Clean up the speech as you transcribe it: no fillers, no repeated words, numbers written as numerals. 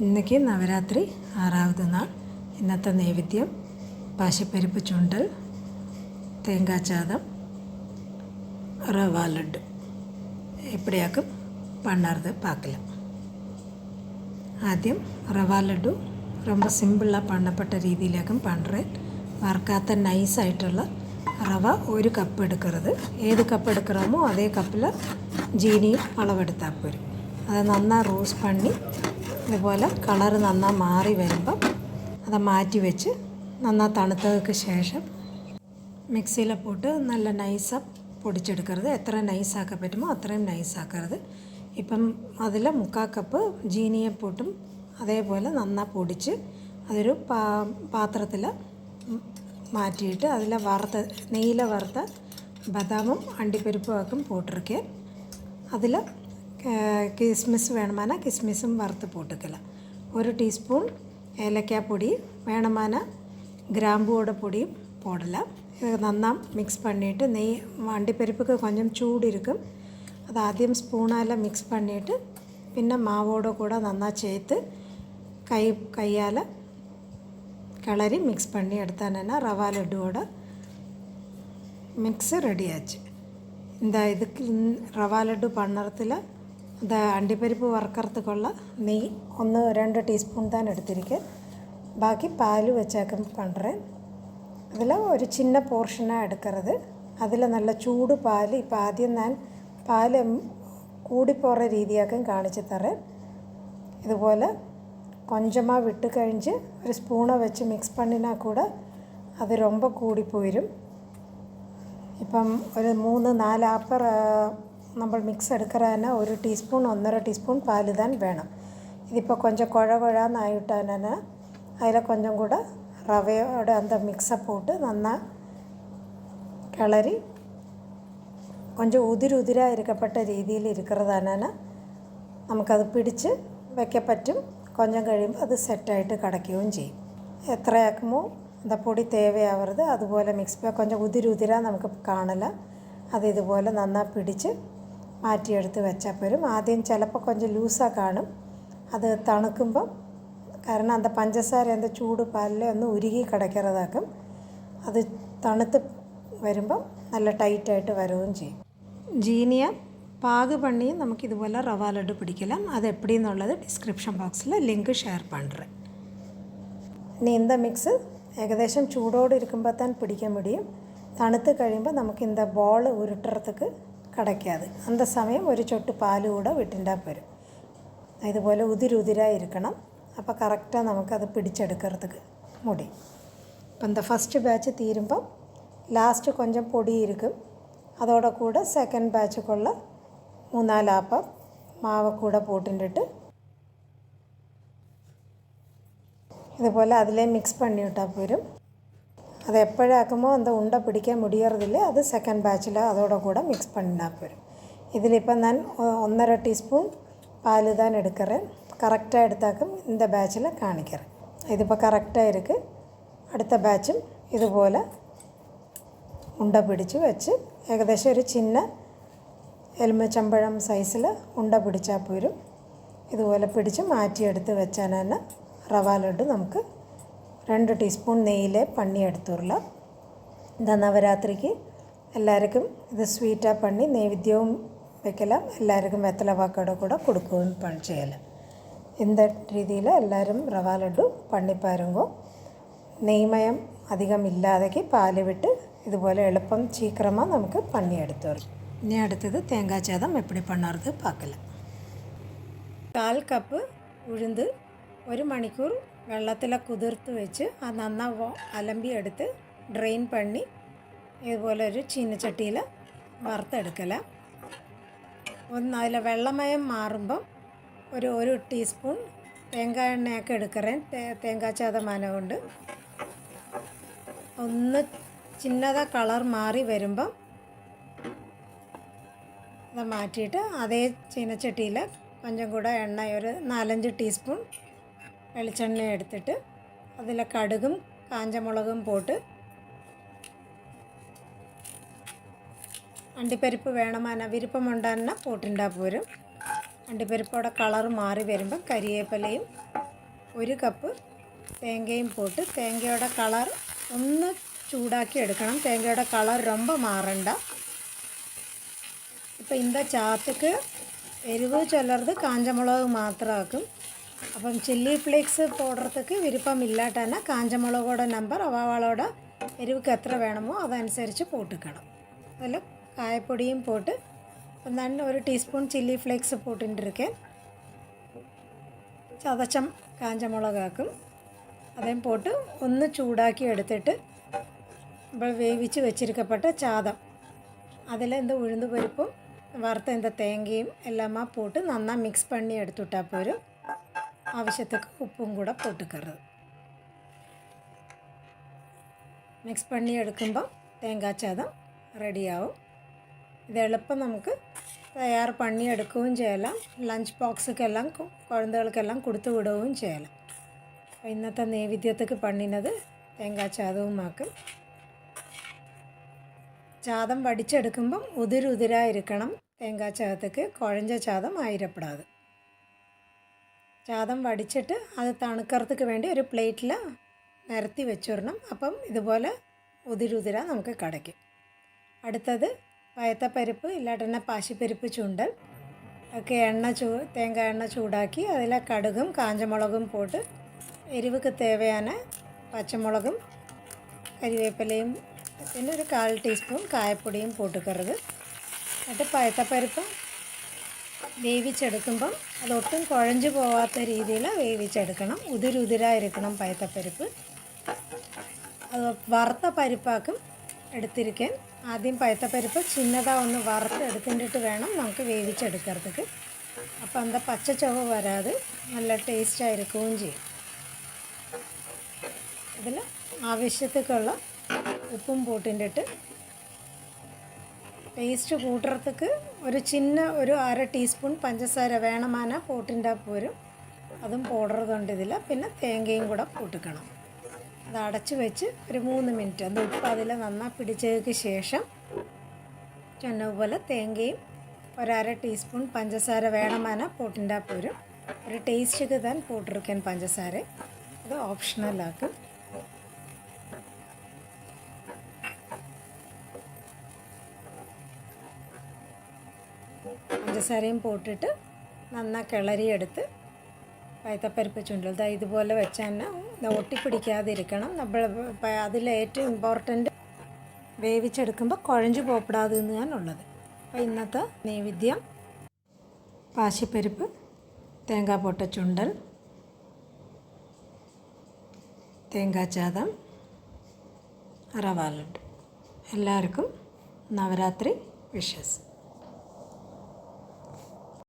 ഇന്നേക്ക് നവരാത്രി 6வது നാൾ. ഇന്നത്തെ നൈവേദ്യം പാശിപ്പരിപ്പ് ചുണ്ടൽ, தேங்காய்ச்சாதம், ரவா லட்டு. எப்படியாக்கும் பண்ணுறது பார்க்கலாம். ആദ്യം റവ ലഡു ரொம்ப സിമ്പിളാக பண்ணப்பட்ட രീതിയിലേക്കും பண்ணுறேன். വറുക്കാത്ത നൈസായിട്ടുള്ള റവ 1 കപ്പ് എടുക്കുന്നത്. ഏത് കപ്പ് എടുக்கிறோமோ അതേ കപ്പിൽ ജീനിയും അളവെടുത്താൽ പോരും. അത് നന്നായി റോസ്റ്റ് பண்ணி ഇതുപോലെ കളർ നന്നായി മാറി വരുമ്പം അത് മാറ്റി വെച്ച് നന്നായി തണുത്തതിന് ശേഷം മിക്സിയിൽ പോട്ട് നല്ല നൈസാக പൊടിച്ചെടുക്കരുത്. എത്ര നൈസാക്കാൻ പറ്റുമോ അത്രയും നൈസാക്കരുത്. ഇപ്പം അതിൽ 3/4 കപ്പ് ജീനിയെ പോട്ടും അതേപോലെ നന്നായി പൊടിച്ച് അതൊരു പാത്രത്തിൽ മാറ്റിയിട്ട് അതിൽ നെയ്യിൽ വറുത്ത ബദാമും അണ്ടിപ്പരിപ്പും ഒക്കെ പോട്ടിരിക്കുക. അതിൽ കിസ്മിസ് വേണമാന കിസ്മിസും വറുത്ത് പോട്ടുക്കല. 1 ടീസ്പൂൺ ഏലക്കാപ്പൊടി വേണമാന கிராம்புவோட பொடியும் போடலாம். இது நல்லா மிக்ஸ் பண்ணிவிட்டு நெய் அண்டிப்பருப்புக்கு கொஞ்சம் சூடு இருக்கும். அது ஆദ്യം ஸ்பூனால் மிக்ஸ் பண்ணிவிட்டு പിന്നെ മാവോട് കൂടെ നന്നായി ചേർത്ത് കൈയാൽ കിളറി മിക്സ് பண்ணி எடுத்தானேன்னா ரவா லட்டுவோட மிக்ஸ் ரெடி ஆச்சு. இந்த இதுக்கு ரவா லட்டு பண்ணுறதுல இந்த அண்டிப்பருப்பு வறுக்கிறதுக்குள்ள நெய் 1-2 டீஸ்பூன் தான் எடுத்திருக்கேன். ബാക്കി പാല് വെച്ചൊക്കെ பண்ணுறேன். അതിൽ ഒരു ചിന്ന പോർഷനാണ് എടുക്കുന്നത്. അതിൽ നല്ല ചൂട് പാൽ ഇപ്പോൾ ആദ്യം ഞാൻ പാല് കൂടിപ്പോகிற രീതിയാക്കും കാണിച്ചു തരാൻ. ഇതുപോലെ கொஞ்சமாக விட்டு கழிஞ்சு ஒரு ஸ்பூனை வச்சு மிக்ஸ் பண்ணினா கூட அது ரொம்ப கூடி போயிடும். ഇപ്പം ഒരു 3-4 ആപ്പർ നമ്മൾ മിക്സ് എടുக்கிறதுனா 1 ടീസ്പൂൺ 1.5 ടീസ്പൂൺ പാൽ தான் വേണം. ഇതിപ്പോൾ கொஞ்சம் குழகுழான்னு அதில் கொஞ்சம் கூட ரவையோட அந்த மிக்ஸை போட்டு நல்லா கிளறி கொஞ்சம் உதிராக இருக்கப்பட்ட രീതിയിൽ இருக்கிறதானா നമുക്കത് പിടിച്ച് വയ്ക്കാൻ പറ്റും. கொஞ்சம் കഴിയുമ്പോൾ അത് സെറ്റായിട്ട് കിടക്കുകയും ചെയ്യും. എത്രയാക്കുമോ அந்த പൊടി தேவையாகிறது അതുപോലെ മിക്സ് கொஞ்சம் ഉതിരാ നമുക്ക് കാണല. അത് ഇതുപോലെ നന്നായി പിടിച്ച് മാറ്റിയെടുത്ത് വെച്ചാൽ പോരും. ആദ്യം ചിലപ്പോൾ கொஞ்சம் ലൂസാக കാണും. അത് തണുക്കുമ്പോൾ കാരണം அந்த പഞ്ചസാര அந்த ചൂട് പാലിൽ ഒന്ന് ഉരുകി കിടக்கிறതാക്കും. അത് തണുത്ത് വരുമ്പം നല്ല ടൈറ്റായിട്ട് വരികയും ചെയ്യും. ജീനിയ പാക് പണിയും നമുക്കിതുപോലെ റവ ലഡു പിടിக்கலாம். അത് എപ്പടിയെന്നുള്ളത് ഡിസ്ക്രിപ്ഷൻ ബോക്സിൽ ലിങ്ക് ഷെയർ பண்ணுறேன். ഇനി இந்த മിക്സ് ഏകദേശം ചൂടോടെ ഇരിക്കുമ്പോൾ തന്നെ പിടിക്കാൻ മുടിയും. തണുത്ത് കഴിയുമ്പോൾ നമുക്ക് இந்த ബോൾ ഉരുട്ടുறதுக்கு കിടക്കാതെ அந்த സമയം ഒരു ചൊട്ട് പാൽ കൂടെ വിട്ടിണ്ടാൽ പോരും. ഇതുപോലെ ഉതിരായി ഇരിക്കണം. അപ്പോൾ കറക്റ്റാக നമുക്കത് പിടിച്ചെടുக்கிறதுக்கு முடியும். இப்போ இந்த ஃபஸ்ட்டு பேட்ச் தீரும்பம் லாஸ்ட்டு கொஞ்சம் பொடி இருக்கும். அதோட கூட செகண்ட் பேட்சுக்குள்ள 3-4 ஆப்பம் மாவை கூட போட்டுட்டு ഇതുപോലെ അതിലേ മിക്സ് பண்ணி விட்டால் போരും. അത് എപ്പോഴാക്കുമ്പോൾ அந்த ഉണ്ട പിടിക്കാൻ മുടിയറതില്ല. അത് സെക്കൻഡ് ബാച്ചിൽ അതോടെ കൂടെ മിക്സ് பண்ணினா போരും. ഇതിലിപ്പം ഞാൻ 1.5 ടീസ്പൂൺ പാല് தான் എടുக்கிறேன். கரெக்டாக எடுத்தாக்கும் இந்த பேட்சில் காணிக்கிறேன். ഇതിപ്പോൾ കറക്റ്റാக இருக்குது. അടുത്ത ബാച്ചും ഇതുപോലെ ഉണ്ട പിടിച്ച് വെച്ച് ഏകദേശം ഒരു ചിന്ന എലുമിച്ചമ്പഴം സൈസിൽ ഉണ്ട പിടിച്ചാൽ പോരും. ഇതുപോലെ പിടിച്ച് മാറ്റിയെടുത്ത് വെച്ചാൽ തന്നെ റവ ലഡു നമുക്ക് 2 ടീസ്പൂൺ നെയ്യിലെ പണിയെടുത്തുള്ള. இந்த നവരാത്രിക്ക് എല്ലാവർക്കും ഇത് സ്വീറ്റാக பண்ணி നൈവേദ്യവും வைக்கலாம். എല്ലാവർക്കും വെത്തല പാക്കോടെ കൂടെ കൊടുക്കുകയും ചെയ്യலாம். இந்த രീതിയിൽ എല്ലാവരും റവ ലഡു பண்ணி பாருங்க. നെയ്മയം അധികം ഇല്ലാതെക്ക് പാല് വിട്ട് ഇതുപോലെ എളുപ്പം சீக்கிரமாக നമുക്ക് പണിയെടുത്തു വരും. ഇനി അടുത്തത് തേങ്ങാച്ചാദം എപ്പടി பண்ணுறது பார்க்கலாம். 1/4 കപ്പ് ഉഴുന്ന് 1 മണിക്കൂർ വെള്ളത്തിൽ കുതിർത്ത് വെച്ച് അത് നന്നായി അലമ്പി എടുത്ത് ഡ്രെയിൻ பண்ணி ഇതുപോലെ ഒരു ചീനച്ചട്ടിയിൽ വറുത്തെടുക്കല. അതിൽ വെള്ളമയം മാറുമ്പം ഒരു ടീസ്പൂൺ തേങ്ങാ എണ്ണയൊക്കെ എടുக்கிறேன். തേങ്ങാച്ചാദമാന കൊണ്ട് ഒന്ന് ചിന്നത കളർ മാറി വരുമ്പം അത് മാറ്റിയിട്ട് അതേ ചീനച്ചട്ടിയിൽ கொஞ்சം കൂടെ എണ്ണ ഒരു 4-5 ടീസ്പൂൺ വെളിച്ചെണ്ണ എടുത്തിട്ട് അതിൽ കടുകും കാഞ്ചമുളകും പോട്ട് അണ്ടിപ്പരിപ്പ് വേണമാന വിരുപ്പമുണ്ടാകുന്ന പോട്ടിണ്ടാ പോരും. അണ്ടിപ്പരിപ്പോടെ കളർ മാറി വരുമ്പോൾ കരിവേപ്പിലയും 1 കപ്പ് തേങ്ങയും പോട്ട് തേങ്ങയുടെ കളർ ഒന്ന് ചൂടാക്കി എടുക്കണം. തേങ്ങയുടെ കളർ ரொம்ப മാറണ്ട. இப்போ இந்த சாத்துக்கு எரிவு சொல்கிறது காஞ்ச மிளகு மாத்திரம் ஆக்கும். അപ്പം ചില്ലി ഫ്ലേക്സ് പോടുறதுக்கு വിരുപ്പം ഇല്ലാട്ടാണ് കാഞ്ച മുളകോടെ നമ്പർ അവളോட എരിവുക്ക് എത്ര വേണമോ അതനുസരിച്ച് പോട്ടിക്കണം. അതിൽ കായപ്പൊടിയും പോട്ട് അപ്പം ഞാൻ 1 teaspoon chilli flakes പോട്ടിട്ടിരിക്കேன். ചതച്ചം Kancha മുളകാക്കും. അതേം pot ഒന്ന് ചൂടാക്കി എടുത്തിട്ട് നമ്മൾ വേവിച്ച് വെച്ചിരിക്കപ്പെട്ട ചാതം അതിൽ ഉഴുന്ന് പരിപ്പും വറുത്ത തേങ്ങയും എല്ലാം പോട്ട് നന്നായി മിക്സ് പണി എടുത്തിട്ടാൽ പോരും. ആവശ്യത്തേക്ക് ഉപ്പും കൂടെ പോട്ടുക്കരുത്. മിക്സ് പണി എടുക്കുമ്പോൾ തേങ്ങാച്ചാതം റെഡിയാവും. ഇത് എളുപ്പം നമുക്ക് തയ്യാർ പണി എടുക്കുകയും ചെയ്യലാം. ലഞ്ച് ബോക്സൊക്കെല്ലാം കുഴന്തകൾക്കെല്ലാം കൊടുത്തു വിടുകയും ചെയ്യലാം. അപ്പോൾ ഇന്നത്തെ നൈവേദ്യത്തേക്ക് പണിനത് തേങ്ങാച്ചാതവുമാക്കും. ചാതം വടിച്ചെടുക്കുമ്പം ഉതിരുതിരായിരിക്കണം. തേങ്ങാച്ചാതത്തേക്ക് കുഴഞ്ഞ ചാതം ആയിരപ്പെടാതെ. ചാതം വടിച്ചിട്ട് അത് തണുക്കറത്തേക്ക് വേണ്ടി ഒരു പ്ലേറ്റിൽ നിരത്തി വെച്ചിടണം. അപ്പം ഇതുപോലെ ഉതിരുതിര നമുക്ക് കടയ്ക്കും. അടുത്തത് പയത്തപ്പരിപ്പ് ഇല്ലാട്ടെന്നെ പാശിപ്പരിപ്പ് ചുണ്ടൽ ഒക്കെ തേങ്ങ എണ്ണ ചൂടാക്കി അതിൽ കടുകും കാഞ്ചമുളകും പോട്ട് എരിവുക്ക് തേവയാണ് പച്ചമുളകും കരിവേപ്പിലയും പിന്നെ ഒരു 1/4 ടീസ്പൂൺ കായപ്പൊടിയും പോട്ടുക്കരുത്. എന്നിട്ട് പയത്തപ്പരിപ്പ് വേവിച്ചെടുക്കുമ്പം അതൊട്ടും കുഴഞ്ഞു പോവാത്ത രീതിയിൽ വേവിച്ചെടുക്കണം. ഉതിരുതിരായിരിക്കണം പയത്തപ്പരിപ്പ്. അത് വറുത്ത പരിപ്പാക്കും എടുത്തിരിക്കാൻ. ആദ്യം പയത്തപ്പരിപ്പ് ചിന്നതാ ഒന്ന് വറുത്തെടുത്തിട്ട് വേണം നമുക്ക് വേവിച്ചെടുக்கிறதுக்கு. അപ്പം എന്താ പച്ച ചുവ വരാതെ നല്ല ടേസ്റ്റായിരിക്കുകയും ചെയ്യും. ഇതിൽ ആവശ്യത്തേക്കുള്ള ഉപ്പും പോട്ടിട്ട് ടേസ്റ്റ് കൂട്ടുறதுக்கு ഒരു 1/2 ടീസ്പൂൺ പഞ്ചസാര വേണമാന പോട്ടിൻ്റെ പോരും. അതും പോടുറതുണ്ട് ഇതിൽ. പിന്നെ തേങ്ങയും കൂടെ പൊട്ടിക്കണം. അത് അടച്ച് വെച്ച് ഒരു 3 മിനിറ്റ് അത് ഉപ്പ് അതിൽ നന്നായി പിടിച്ചതിന് ശേഷം ചൊന്നപോലെ തേങ്ങയും 1/2 ടീസ്പൂൺ പഞ്ചസാര വേണമാന പോട്ടിൻ്റെ പോരും. ഒരു ടേസ്റ്റിക്ക് താൻ പോട്ടിരിക്കാൻ പഞ്ചസാര അത് ഓപ്ഷണലാക്കും. പഞ്ചസാരയും പോട്ടിട്ട് നന്നായി കിളറിയെടുത്ത് പയത്തപ്പരിപ്പ് ചുണ്ടൽ ഇതുപോലെ വെച്ചാൽ തന്നെ ഒട്ടിപ്പിടിക്കാതിരിക്കണം. നമ്മൾ അതിൽ ഏറ്റവും ഇമ്പോർട്ടൻ്റ് വേവിച്ചെടുക്കുമ്പോൾ കുഴഞ്ഞു പോപ്പെടാതെ എന്നാണുള്ളത്. അപ്പോൾ ഇന്നത്തെ നൈവേദ്യം പാശിപ്പരിപ്പ് തേങ്ങാപ്പൊട്ട ചുണ്ടൽ തേങ്ങാച്ചാതം റവ ലഡ്ഡു. എല്ലാവർക്കും നവരാത്രി വിഷസ്.